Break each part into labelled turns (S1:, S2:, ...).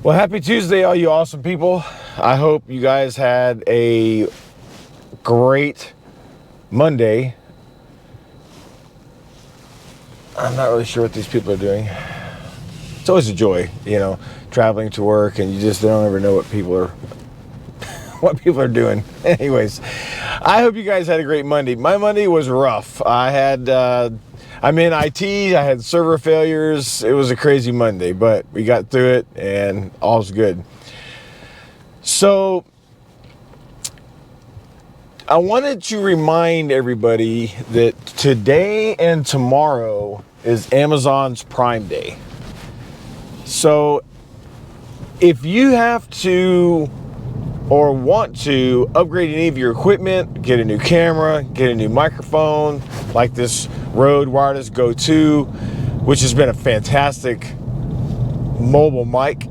S1: Well, happy Tuesday, all you awesome people. I hope you guys had a great Monday. I'm not really sure what these people are doing. It's always a joy, traveling to work, and you just don't ever know what people are doing. Anyways, I hope you guys had a great Monday. My Monday was rough. I'm in IT, I had server failures. It was a crazy Monday, but we got through it and all's good. So I wanted to remind everybody that today and tomorrow is Amazon's Prime Day. So if you have to or want to upgrade any of your equipment, get a new camera, get a new microphone, like this Rode Wireless Go 2, which has been a fantastic mobile mic,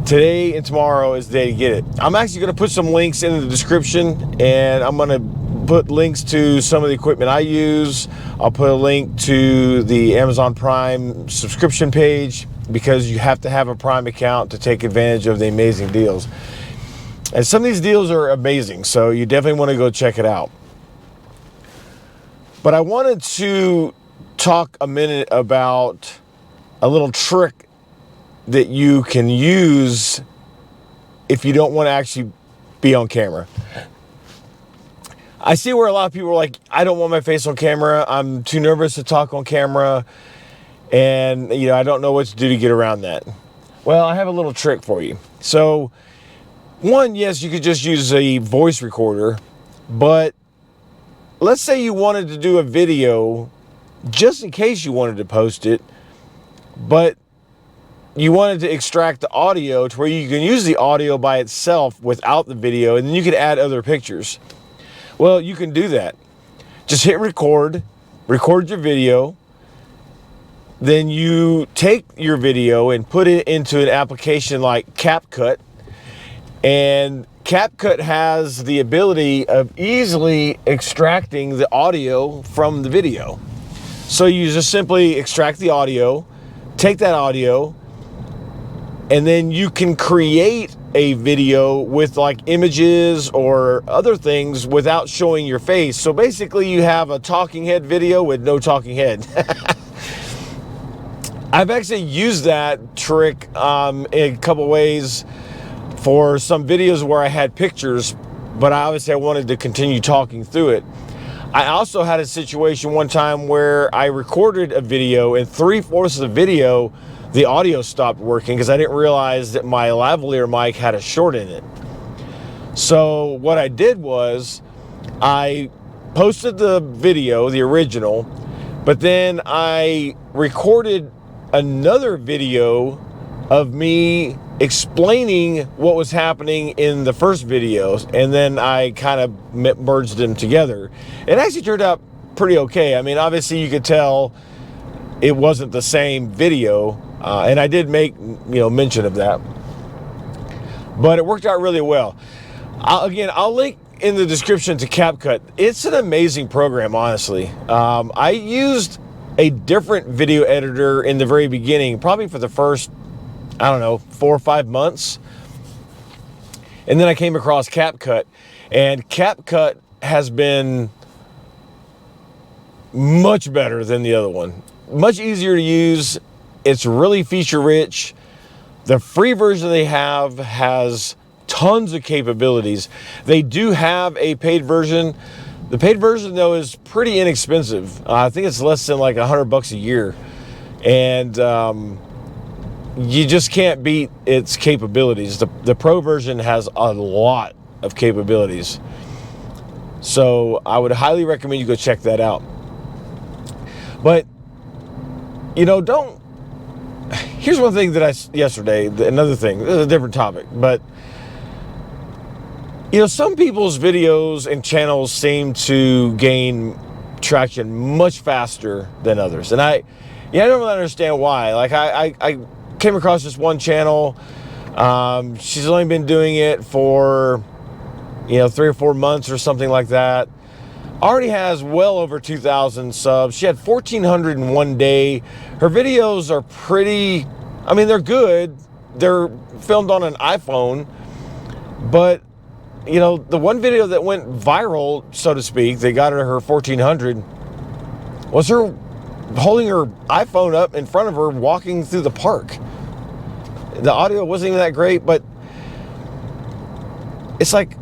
S1: today and tomorrow is the day to get it. I'm actually going to put some links in the description, and I'm going to put links to some of the equipment I use. I'll put a link to the Amazon Prime subscription page, because you have to have a Prime account to take advantage of the amazing deals. And some of these deals are amazing, so you definitely want to go check it out. But I wanted to talk a minute about a little trick that you can use if you don't want to actually be on camera. I see where a lot of people are like, I don't want my face on camera. I'm too nervous to talk on camera. And, I don't know what to do to get around that. Well, I have a little trick for you. So, one, yes, you could just use a voice recorder, but let's say you wanted to do a video just in case you wanted to post it, but you wanted to extract the audio to where you can use the audio by itself without the video, and then you could add other pictures. Well, you can do that. Just hit record your video, then you take your video and put it into an application like CapCut. And CapCut has the ability of easily extracting the audio from the video. So you just simply extract the audio, take that audio, and then you can create a video with like images or other things without showing your face. So basically you have a talking head video with no talking head. I've actually used that trick in a couple ways for some videos where I had pictures, but obviously I wanted to continue talking through it. I also had a situation one time where I recorded a video, and 3/4 of the video, the audio stopped working because I didn't realize that my lavalier mic had a short in it. So what I did was I posted the video, the original, but then I recorded another video of me explaining what was happening in the first videos, and then I kind of merged them together. It actually turned out pretty okay. I mean, obviously you could tell it wasn't the same video, and I did make mention of that, but it worked out really well. I'll link in the description to CapCut. It's an amazing program, honestly. I used a different video editor in the very beginning, probably for the first, 4 or 5 months. And then I came across CapCut, and CapCut has been much better than the other one. Much easier to use. It's really feature rich. The free version they have has tons of capabilities. They do have a paid version. The paid version, though, is pretty inexpensive. I think it's less than like $100 a year. And you just can't beat its capabilities. The pro version has a lot of capabilities. So I would highly recommend you go check that out. But, here's one thing that yesterday, another thing, this is a different topic, but some people's videos and channels seem to gain traction much faster than others. And I don't really understand why. Like I came across this one channel. She's only been doing it for, 3 or 4 months or something like that. Already has well over 2,000 subs. She had 1,400 in one day. Her videos are pretty, they're good, they're filmed on an iPhone, but you know, the one video that went viral, so to speak, they got her 1400, was her holding her iPhone up in front of her walking through the park. The audio wasn't even that great, but it's like,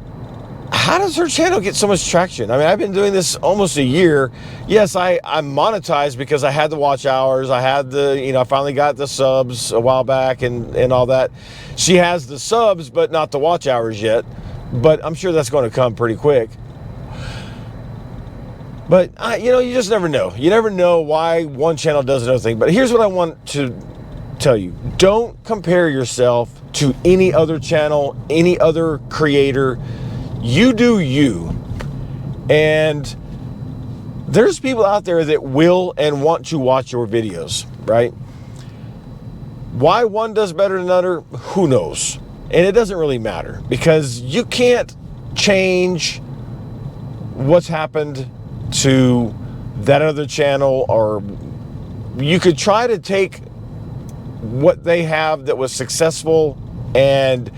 S1: how does her channel get so much traction? I mean, I've been doing this almost a year. Yes, I'm monetized because I had the watch hours. I had the, you know, I finally got the subs a while back and all that. She has the subs, but not the watch hours yet. But I'm sure that's going to come pretty quick. But, you know, you just never know. You never know why one channel does another thing. But here's what I want to tell you. Don't compare yourself to any other channel, any other creator. You do you. And there's people out there that will and want to watch your videos, right? Why one does better than another, who knows? And it doesn't really matter, because you can't change what's happened to that other channel, or you could try to take what they have that was successful and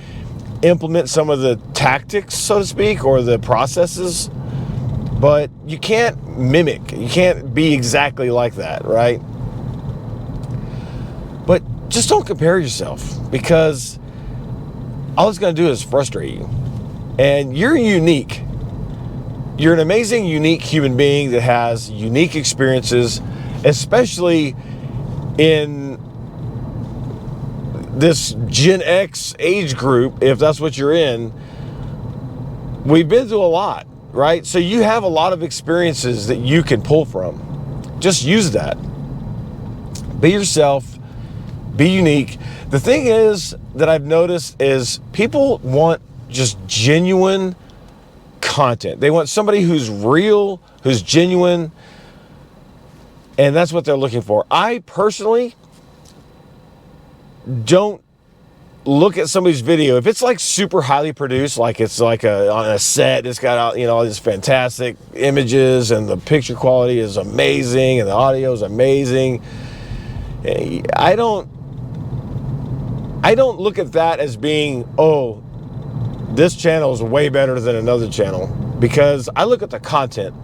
S1: implement some of the tactics, so to speak, or the processes, but you can't mimic. You can't be exactly like that, right? But just don't compare yourself, because all it's going to do is frustrate you. And you're unique. You're an amazing, unique human being that has unique experiences, especially in this Gen X age group, if that's what you're in. We've been through a lot, right? So you have a lot of experiences that you can pull from. Just use that. Be yourself. Be unique. The thing is that I've noticed is people want just genuine content. They want somebody who's real, who's genuine, and that's what they're looking for. I personally don't look at somebody's video if it's like super highly produced, like it's like on a set, it's got, you know, all these fantastic images and the picture quality is amazing and the audio is amazing. I don't look at that as being, oh, this channel is way better than another channel, because I look at the content.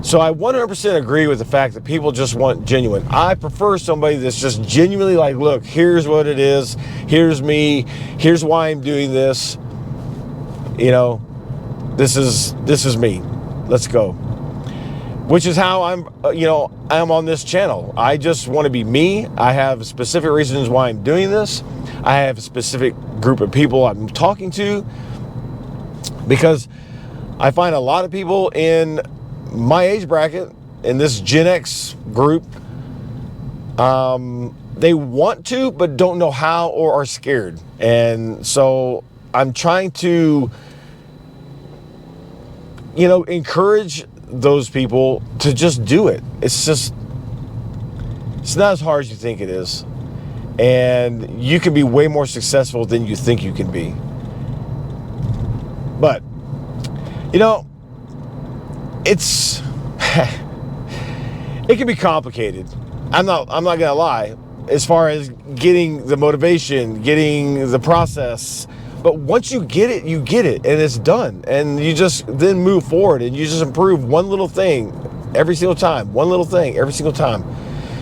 S1: So I 100% agree with the fact that people just want genuine. I prefer somebody that's just genuinely like, look, here's what it is. Here's me. Here's why I'm doing this. You know, this is me. Let's go. Which is how I'm on this channel. I just want to be me. I have specific reasons why I'm doing this. I have a specific group of people I'm talking to, because I find a lot of people in my age bracket, in this Gen X group, they want to, but don't know how, or are scared. And so I'm trying to, you know, encourage those people to just do it. It's not as hard as you think it is. And you can be way more successful than you think you can be. But, you know, it's it can be complicated. I'm not gonna lie, as far as getting the motivation, getting the process. But once you get it, and it's done. And you just then move forward, and you just improve one little thing every single time, one little thing every single time.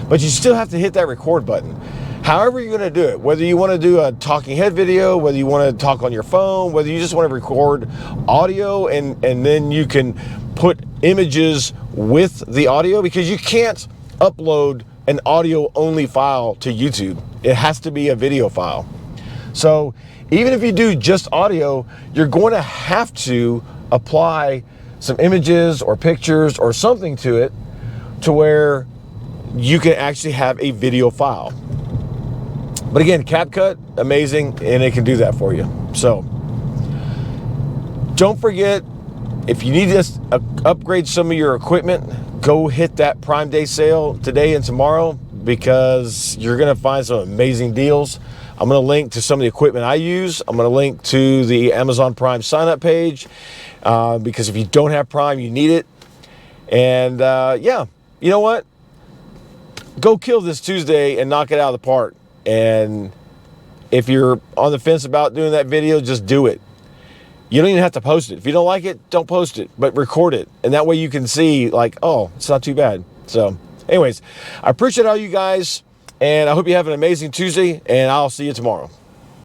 S1: But you still have to hit that record button. However you're going to do it, whether you want to do a talking head video, whether you want to talk on your phone, whether you just want to record audio and then you can put images with the audio, because you can't upload an audio only file to YouTube. It has to be a video file. So even if you do just audio, you're going to have to apply some images or pictures or something to it to where you can actually have a video file. But again, CapCut, amazing, and it can do that for you. So don't forget, if you need to upgrade some of your equipment, go hit that Prime Day sale today and tomorrow, because you're going to find some amazing deals. I'm going to link to some of the equipment I use. I'm going to link to the Amazon Prime sign-up page, because if you don't have Prime, you need it. And yeah, you know what? Go kill this Tuesday and knock it out of the park. And If you're on the fence about doing that video, just do it. You don't even have to post it. If you don't like it, don't post it, but record it. And that way you can see like, oh, it's not too bad. So anyways, I appreciate all you guys, and I hope you have an amazing Tuesday, and I'll see you tomorrow.